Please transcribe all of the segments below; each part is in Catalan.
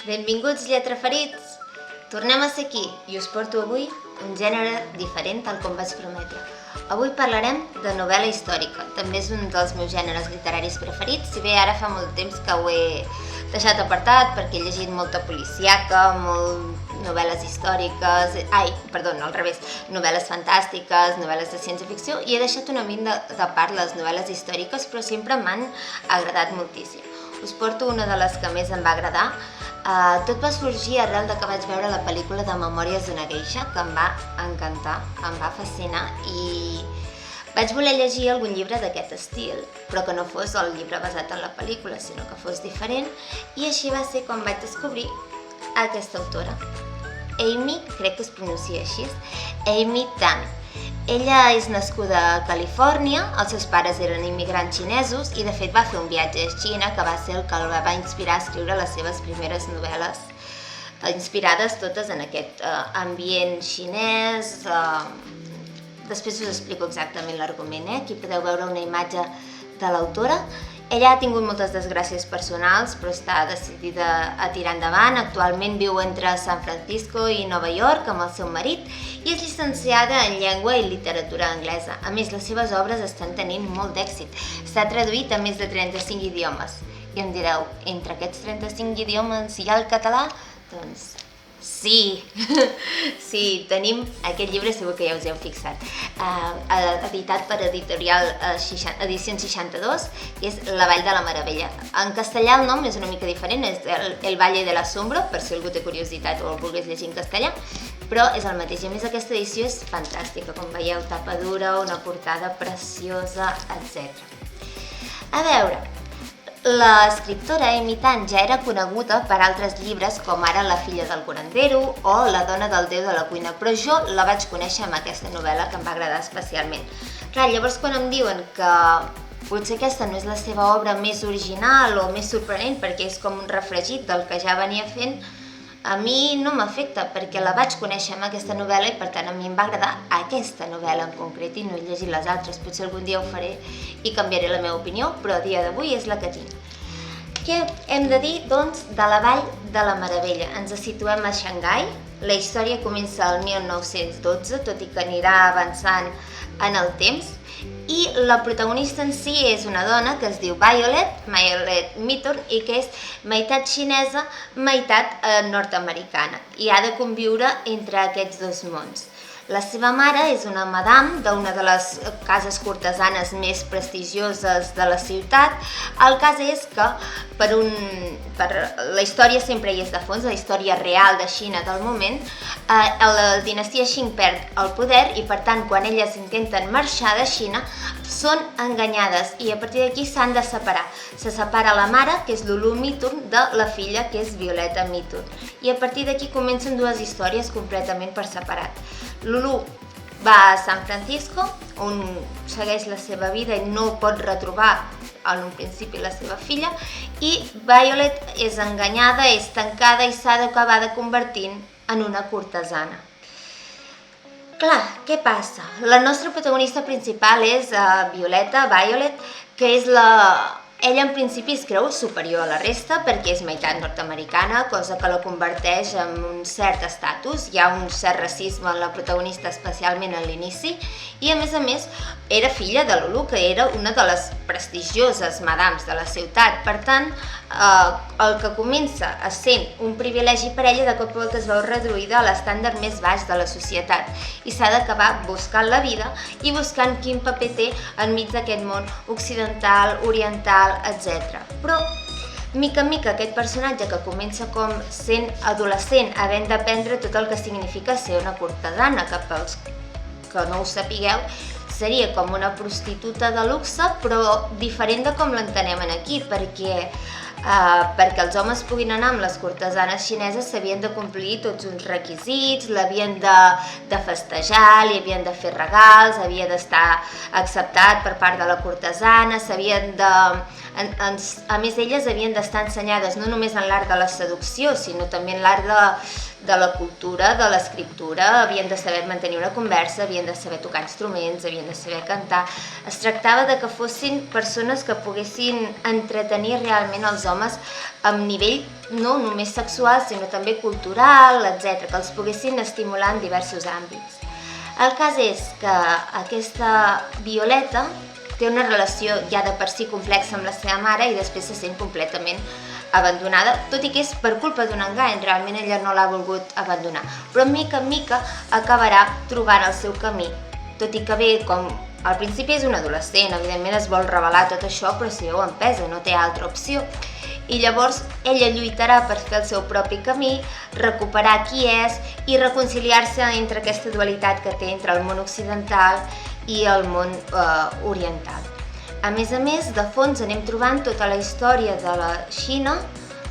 Benvinguts, lletraferits! Tornem a ser aquí i us porto avui un gènere diferent tal com vaig prometre. Avui parlarem de novel·la històrica. També és un dels meus gèneres literaris preferits, si bé ara fa molt temps que ho he deixat apartat perquè he llegit molta policíaca, novel·les històriques, al revés, novel·les fantàstiques, novel·les de ciència-ficció, i he deixat una mica de part les novel·les històriques, però sempre m'han agradat moltíssim. Us porto una de les que més em va agradar. Tot va sorgir arrel de que vaig veure la pel·lícula de Memòries d'una geisha, que em va encantar, em va fascinar, i vaig voler llegir algun llibre d'aquest estil, però que no fos el llibre basat en la pel·lícula, sinó que fos diferent, i així va ser quan vaig descobrir aquesta autora. Amy, crec que es pronuncia així, Amy Tan. Ella és nascuda a Califòrnia, els seus pares eren immigrants xinesos i de fet va fer un viatge a Xina que va ser el que el va inspirar a escriure les seves primeres novel·les, inspirades totes en aquest ambient xinès. Després us explico exactament l'argument, aquí podeu veure una imatge de l'autora. Ella ha tingut moltes desgràcies personals, però està decidida a tirar endavant. Actualment viu entre San Francisco i Nova York amb el seu marit i és llicenciada en llengua i literatura anglesa. A més, les seves obres estan tenint molt d'èxit. S'ha traduït a més de 35 idiomes. I em direu, entre aquests 35 idiomes hi ha el català? Doncs sí, sí, tenim aquest llibre, segur que ja us heu fixat, editat per editorial Edicions 62, que és La Vall de la Meravella. En castellà el nom és una mica diferent, és El Valle de l'Asombro, per si algú té curiositat o el volgués llegir en castellà, però és el mateix. A més, aquesta edició és fantàstica, com veieu, tapa dura, una portada preciosa, etc. A veure, l'escriptora Amy Tan ja era coneguda per altres llibres com ara La filla del curandero o La dona del déu de la cuina, però jo la vaig conèixer amb aquesta novel·la que em va agradar especialment. Clar, llavors quan em diuen que potser aquesta no és la seva obra més original o més sorprenent perquè és com un refregit del que ja venia fent, a mi no m'afecta perquè la vaig conèixer amb aquesta novel·la i per tant a mi em va agradar aquesta novel·la en concret i no he llegit les altres. Potser algun dia ho faré i canviaré la meva opinió, però a dia d'avui és la que tinc. Què hem de dir, doncs, de La Vall de la Meravella? Ens situem a Xangai. La història comença al 1912, tot i que anirà avançant en el temps. I la protagonista en si és una dona que es diu Violet Mitton i que és meitat xinesa, meitat nord-americana i ha de conviure entre aquests dos mons. La seva mare és una madame d'una de les cases cortesanes més prestigioses de la ciutat. El cas és que la història sempre hi és de fons, la història real de Xina del moment, la dinastia Qing perd el poder i per tant quan elles intenten marxar de Xina són enganyades i a partir d'aquí s'han de separar. Se separa la mare, que és Lulu Mitton, de la filla, que és Violeta Mitton. I a partir d'aquí comencen dues històries completament per separat. Lulu va a San Francisco, on segueix la seva vida i no pot retrobar en un principi la seva filla, i Violet és enganyada, és tancada i s'ha d'acabar de convertint en una cortesana. Clar, què passa? La nostra protagonista principal és Violet, que és ella en principi es creu superior a la resta perquè és meitat nord-americana, cosa que la converteix en un cert estatus. Hi ha un cert racisme en la protagonista, especialment a l'inici, i a més era filla de Lulu, que era una de les prestigioses madams de la ciutat. Per tant, el que comença a ser un privilegi per ella de cop i volta es veu reduïda a l'estàndard més baix de la societat i s'ha d'acabar buscant la vida i buscant quin paper té enmig d'aquest món occidental, oriental, etc. Però, mica en mica, aquest personatge que comença com sent adolescent, havent d'aprendre tot el que significa ser una cortesana, que pels que no ho sapigueu, seria com una prostituta de luxe, però diferent de com l'entenem aquí, perquè els homes puguin anar amb les cortesanes xineses s'havien de complir tots uns requisits, l'havien de festejar, li havien de fer regals, havia d'estar acceptat per part de la cortesana, s'havien A més, elles havien d'estar ensenyades no només en l'art de la seducció, sinó també en l'art de la cultura, de l'escriptura, havien de saber mantenir una conversa, havien de saber tocar instruments, havien de saber cantar. Es tractava de que fossin persones que poguessin entretenir realment els homes amb nivell no només sexual, sinó també cultural, etc., que els poguessin estimular en diversos àmbits. El cas és que aquesta Violeta té una relació ja de per si complexa amb la seva mare i després se sent completament abandonada, tot i que és per culpa d'un engany, realment ella no l'ha volgut abandonar. Però mica en mica acabarà trobant el seu camí, tot i que bé, com al principi és un adolescent, evidentment es vol revelar tot això, però si veu empesa, no té altra opció. I llavors ella lluitarà per fer el seu propi camí, recuperar qui és i reconciliar-se entre aquesta dualitat que té entre el món occidental i el món oriental. A més, de fons anem trobant tota la història de la Xina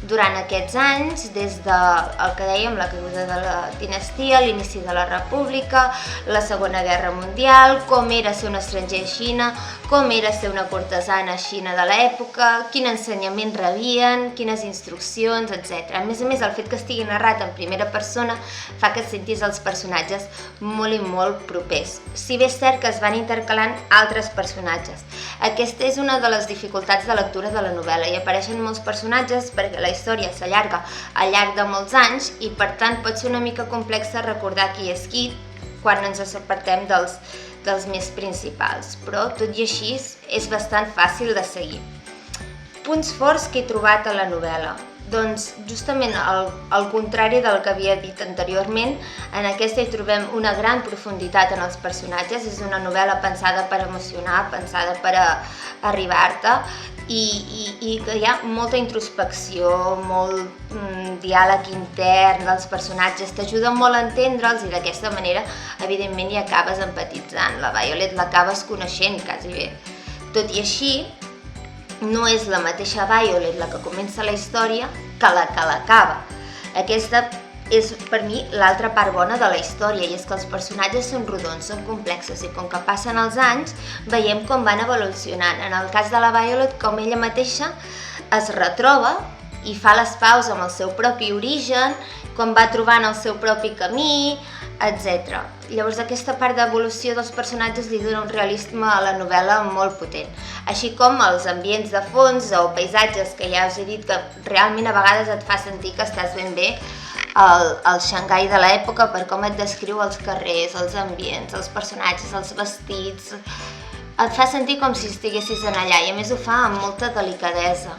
durant aquests anys, des del que dèiem, la caiguda de la dinastia, l'inici de la república, la Segona Guerra Mundial, com era ser un estranger a Xina, com era ser una cortesana a Xina de l'època, quin ensenyament rebien, quines instruccions, etc. A més, el fet que estigui narrat en primera persona fa que sentis els personatges molt i molt propers. Si bé és cert que es van intercalant altres personatges. Aquesta és una de les dificultats de lectura de la novel·la. Hi apareixen molts personatges perquè la història s'allarga al llarg de molts anys i per tant pot ser una mica complexa recordar qui és qui quan ens apartem dels més principals, però tot i així és bastant fàcil de seguir. Punts forts que he trobat a la novel·la. Doncs justament al contrari del que havia dit anteriorment, en aquesta hi trobem una gran profunditat en els personatges, és una novel·la pensada per emocionar, pensada per arribar-te i que hi ha molta introspecció, molt diàleg intern dels personatges, t'ajuda molt a entendre'ls i d'aquesta manera evidentment hi acabes empatitzant, la Violet l'acabes coneixent quasi bé. Tot i així, no és la mateixa Violet la que comença la història que l'acaba. Aquesta és per mi l'altra part bona de la història i és que els personatges són rodons, són complexos i com que passen els anys veiem com van evolucionant. En el cas de la Violet, com ella mateixa es retroba i fa les paus amb el seu propi origen, com va trobant el seu propi camí, etc. Llavors aquesta part d'evolució dels personatges li dona un realisme a la novel·la molt potent, així com els ambients de fons o paisatges que ja us he dit que realment a vegades et fa sentir que estàs ben bé al Xangai de l'època per com et descriu els carrers, els ambients, els personatges, els vestits. Et fa sentir com si estiguessis en allà i a més ho fa amb molta delicadesa.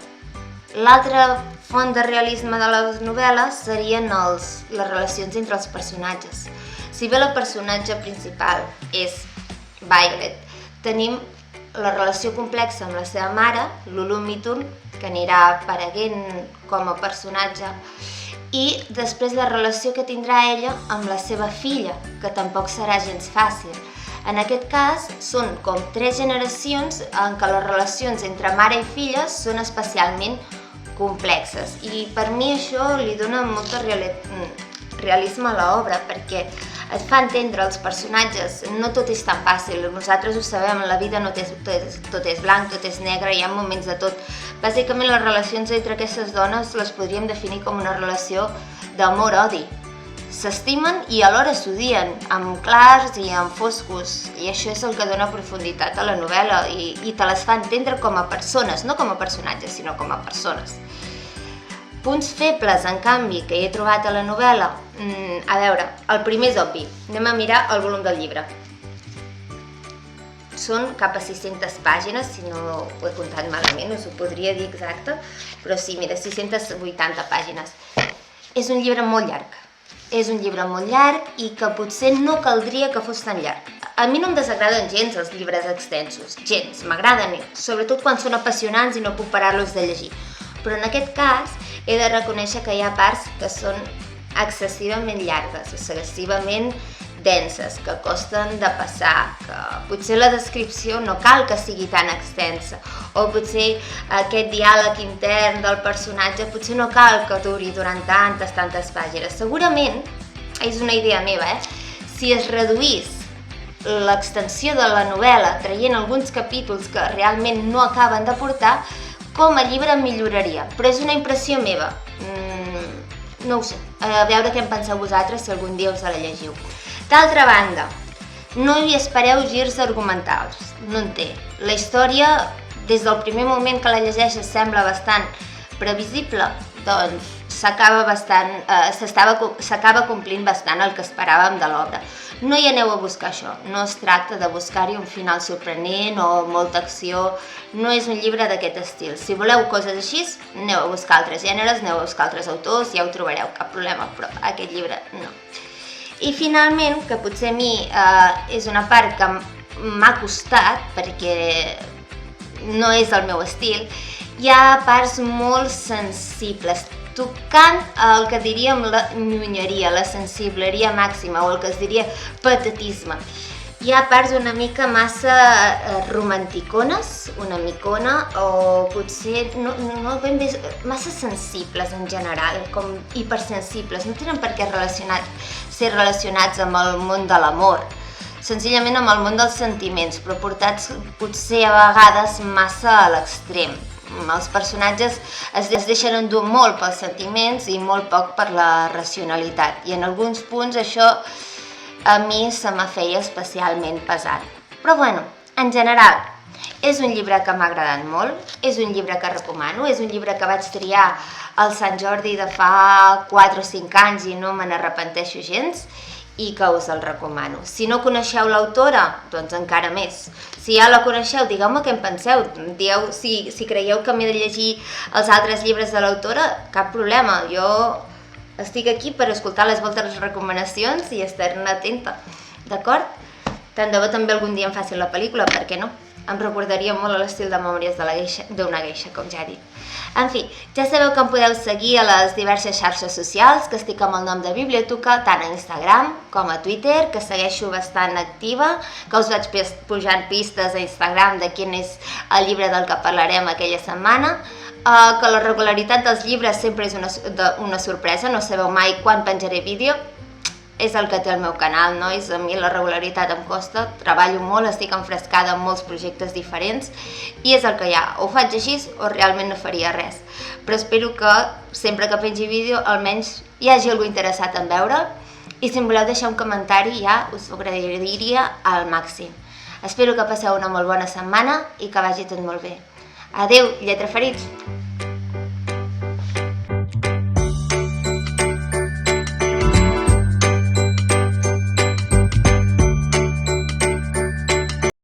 L'altra font de realisme de les novel·les serien les relacions entre els personatges. Si bé el personatge principal és Violet, tenim la relació complexa amb la seva mare, Lulu Mitun, que anirà apareguent com a personatge, i després la relació que tindrà ella amb la seva filla, que tampoc serà gens fàcil. En aquest cas, són com 3 generacions en què les relacions entre mare i filla són especialment complexes i per mi això li dona molt realisme a l'obra perquè et fa entendre els personatges, no tot és tan fàcil, nosaltres ho sabem, la vida no tot és blanc, tot és negre, hi ha moments de tot. Bàsicament les relacions entre aquestes dones les podríem definir com una relació d'amor-odi. S'estimen i alhora s'odien, amb clars i amb foscos, i això és el que dona profunditat a la novel·la i te les fa entendre com a persones, no com a personatges, sinó com a persones. Punts febles, en canvi, que he trobat a la novel·la, a veure, el primer és obvi, anem a mirar el volum del llibre. Són cap a 600 pàgines, si no ho he comptat malament, us ho podria dir exacte, però sí, mira, 680 pàgines. És un llibre molt llarg. És un llibre molt llarg i que potser no caldria que fos tan llarg. A mi no em desagraden gens els llibres extensos, gens, m'agraden, sobretot quan són apassionants i no puc parar-los de llegir. Però en aquest cas he de reconèixer que hi ha parts que són excessivament llargues, excessivament denses, que costen de passar, que potser la descripció no cal que sigui tan extensa, o potser aquest diàleg intern del personatge potser no cal que duri durant tantes pàgines. Segurament, és una idea meva, si es reduís l'extensió de la novel·la traient alguns capítols que realment no acaben d'aportar, com a llibre milloraria, però és una impressió meva. No ho sé, a veure què en penseu vosaltres si algun dia us la llegiu. D'altra banda, no hi espereu girs argumentals, no en té. La història, des del primer moment que la llegeixes, sembla bastant previsible, doncs s'acaba complint bastant el que esperàvem de l'obra. No hi aneu a buscar això, no es tracta de buscar-hi un final sorprenent o molta acció, no és un llibre d'aquest estil. Si voleu coses així, aneu a buscar altres gèneres, aneu a buscar altres autors, ja ho trobareu, cap problema, però aquest llibre no. I finalment, que potser a mi és una part que m'ha costat, perquè no és el meu estil, hi ha parts molt sensibles, tocant el que diríem la nyonyeria, la sensibleria màxima, o el que es diria patetisme. Hi ha parts una mica massa romanticones, una micona, o potser no ben bé, massa sensibles en general, com hipersensibles. No tenen per què ser relacionats amb el món de l'amor, senzillament amb el món dels sentiments, però portats potser a vegades massa a l'extrem. Els personatges es deixen endur molt pels sentiments i molt poc per la racionalitat, i en alguns punts això a mi se me feia especialment pesat. Però bueno, en general, és un llibre que m'ha agradat molt, és un llibre que recomano, és un llibre que vaig triar al Sant Jordi de fa 4 o 5 anys i no me n'arrepenteixo gens, i que us el recomano. Si no coneixeu l'autora, doncs encara més. Si ja la coneixeu, digueu-me què en penseu. Dieu si creieu que m'he de llegir els altres llibres de l'autora, cap problema. Jo estic aquí per escoltar les vostres recomanacions i estar-ne atenta. D'acord? Tant de bo també algun dia em facin la pel·lícula, per què no? Em recordaria molt a l'estil de Memòries d'una geisha, com ja he dit. En fi, ja sabeu que em podeu seguir a les diverses xarxes socials, que estic amb el nom de Bibliotuca, tant a Instagram com a Twitter, que segueixo bastant activa, que us vaig pujant pistes a Instagram de quin és el llibre del que parlarem aquella setmana, que la regularitat dels llibres sempre és una sorpresa, no sabeu mai quan penjaré vídeo. És el que té el meu canal, nois, a mi la regularitat em costa, treballo molt, estic enfrescada en molts projectes diferents i és el que hi ha, o ho faig així o realment no faria res. Però espero que sempre que pengi vídeo almenys hi hagi algú interessat en veure'l, i si em voleu deixar un comentari ja us ho agrairia al màxim. Espero que passeu una molt bona setmana i que vagi tot molt bé. Adeu, lletraferits!